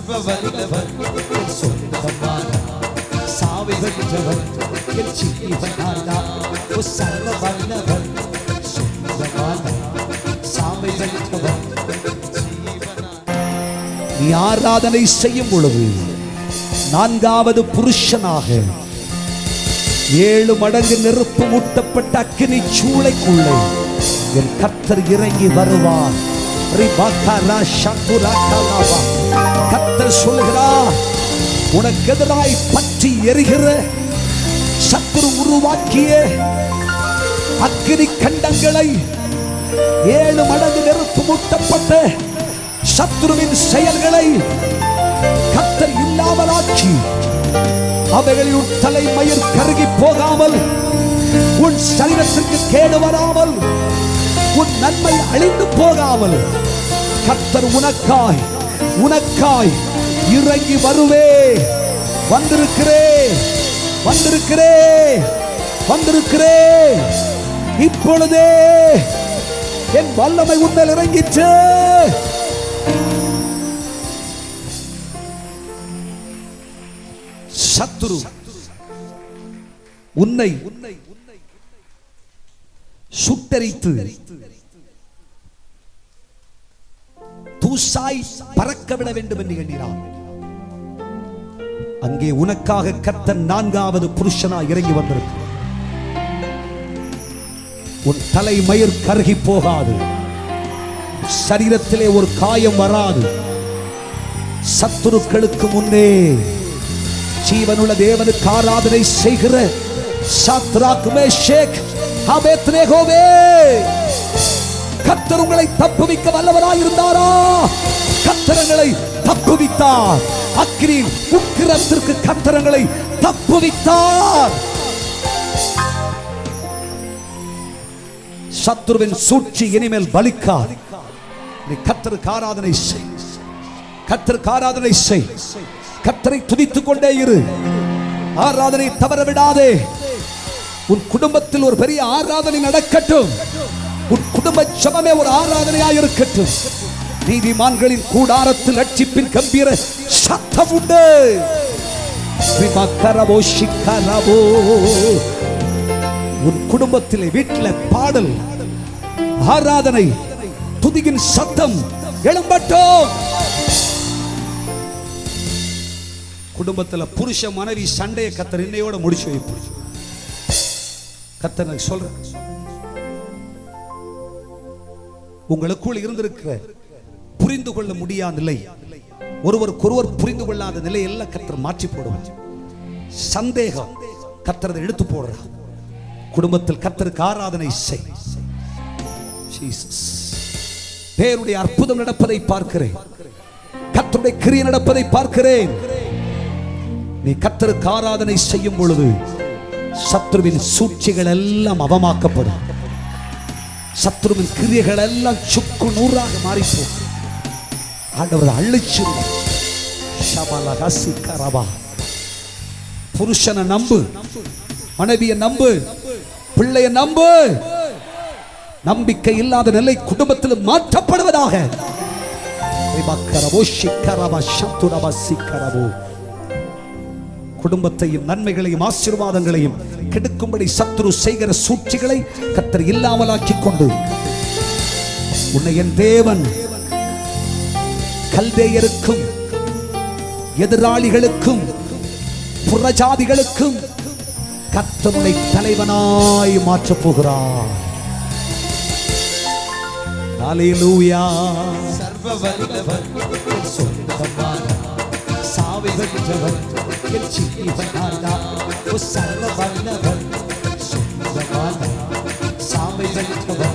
சர்வ வல்லவர் என் சொந்தமான சாவை வென்றவர் என் ஜீவனானா ஓ சர்வ வல்லவர் சொந்தமான சாவை வென்றவர் ஜீவனானா. நீ ஆராதனை செய்யும் பொழுது நான்காவது புருஷனாக 7 மடங்கு நெருப்பு மூட்டப்பட்ட அக்கினி சூளைக்குள்ளே என் கர்த்தர் இறங்கி வருவார். கர்த்தர் சொல்கிறார், உனக்கு எதிராய் பற்றி எரிகிற சத்துரு உருவாக்கிய அக்கினி கண்டங்களை 7 மடங்கு நெருப்பு மூட்டப்பட்ட சத்துருவின் செயல்களை கர்த்தர் இல்லாமலாக்கி அவைகளில் உன் தலைமயிர் கருகி போகாமல், உன் சரீரத்திற்கு கேடு வராமல், உன் நன்மை அழிந்து போகாமல் கர்த்தர் உனக்காய் உனக்காய் இறங்கி வருவே. வந்திருக்கிறே வந்திருக்கிறே வந்திருக்கிறே. இப்பொழுதே என் வல்லமை உன்மேல் இறங்கிற்று. சத்துரு உன்னை சுட்டரித்து தூசாய் பறக்க விட வேண்டும் என்று எண்ணினான். அங்கே உனக்காக கர்த்தர் 4வது புருஷனாய் இறங்கி வந்திருக்கிறார். உன் தலைமயிர் கருகி போகாது, சரீரத்திலே ஒரு காயம் வராது. சத்துருக்களுக்கு முன்னே ஜீவனுள்ள தேவனுக்கு ஆராதனை செய்கிற சாத்ராக் மேஷேக் ஆபேத்நேகோவே, கர்த்தர் உங்களை தப்புவிக்க வல்லவராய் இருந்தாரா? கர்த்தரங்களை தப்புவித்தார். அக்கினி உக்கிரத்திற்கு கர்த்தரங்களை தப்புவித்தார். சத்துருவின் சூழ்ச்சி இனிமேல் பலிக்காது. நீ கர்த்தருக்கு ஆராதனை செய், கர்த்தருக்கு ஆராதனை செய். கர்த்தரை துதித்துக் கொண்டே இரு. ஆராதனை தவற விடாதே. உன் குடும்பத்தில் ஒரு பெரிய ஆராதனை நடக்கட்டும். உன் குடும்ப ஜெபமே ஒரு ஆராதனையாக இருக்கட்டும். நீதிமான்களின் கூடாரத்தில் ரட்சிப்பின் கம்பீர சத்தம் உண்டு. உன் குடும்பத்திலே வீட்டில் பாடல், ஆராதனை, துதியின் சத்தம் எழும்பட்டும். குடும்பத்தில் புருஷ மனைவி சண்டையை கர்த்தர் இன்னையோட முடிச்சு வைப்பார். கர்த்தர் சொல்ற, உங்களுக்குள் இருந்திருக்கிற புரிந்து கொள்ள முடியாத நிலை, ஒருவருக்கொருவர் புரிந்து கொள்ளாத நிலை எல்லாம் கர்த்தர் மாற்றி போடுவார். சந்தேகம் கர்த்தர் எடுத்து போடுறார். குடும்பத்தில் கர்த்தருக்கு ஆராதனை செய். தேவனுடைய அற்புதம் நடப்பதை பார்க்கிறேன். கர்த்தருடைய கிரியை நடப்பதை பார்க்கிறேன். நீ கர்த்தருக்கு ஆராதனை செய்யும் பொழுது சத்துருவின் சூழ்ச்சிகள் எல்லாம் அவமாக்கப்படும். சத்துருவின் கிரியைகள் எல்லாம் சுக்கு நூறாக மாறிப்போம். ஆண்டவர் அழிச்சு. புருஷனை நம்பு, மனைவியை நம்பு, பிள்ளையை நம்பு. நம்பிக்கை இல்லாத நிலை குடும்பத்தில் மாற்றப்படுவதாக. குடும்பத்தையும் நன்மைகளையும் ஆசீர்வாதங்களையும் கெடுக்கும்படி சத்துரு செய்கிற சூழ்ச்சிகளை கர்த்தர் இல்லாமலாக்கி கொண்டு, உன்னை என் தேவன் கல்தேயருக்கும் எதிராளிகளுக்கும் புறஜாதிகளுக்கும் கர்த்தருடைய தலைவனாய் மாற்றப் போகிறார். ஹல்லேலூயா. சர்வ வல்லவர் சொந்தமான சாவை வென்றவர் என் ஜீவனானா ஓ சர்வ வல்லவர் சொந்தமான சாவை வென்றவர்